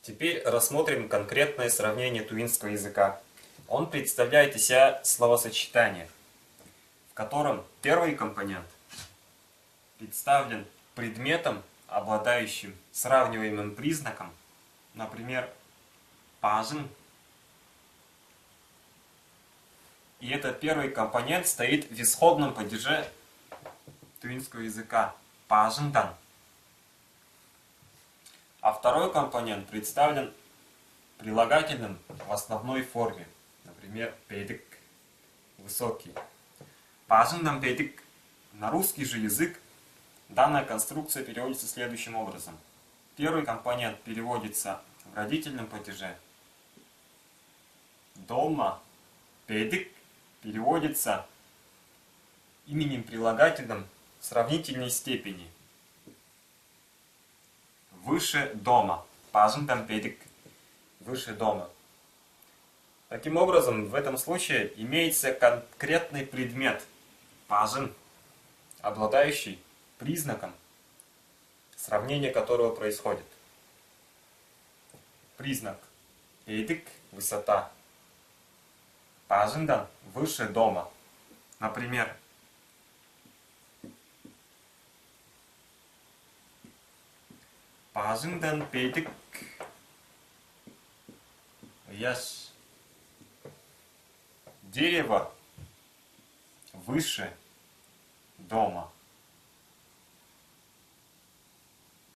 Теперь рассмотрим конкретное сравнение тувинского языка. Он представляет из себя словосочетание, в котором первый компонент представлен предметом, обладающим сравниваемым признаком, например, пажин. И этот первый компонент стоит в исходном падеже тувинского языка пажиндан. А второй компонент представлен прилагательным в основной форме. Например, педик, высокий. Пажиндан педик. На русский же язык данная конструкция переводится следующим образом. Первый компонент переводится в родительном падеже. Дома педик переводится именем прилагательным в сравнительной степени. Выше дома. Пажиндан педик. Выше дома. Таким образом, в этом случае имеется конкретный предмет пажин, обладающий признаком, сравнение которого происходит. Признак педик – высота. Пажиндан – выше дома. Например, пажиндан педик яш. Дерево выше дома.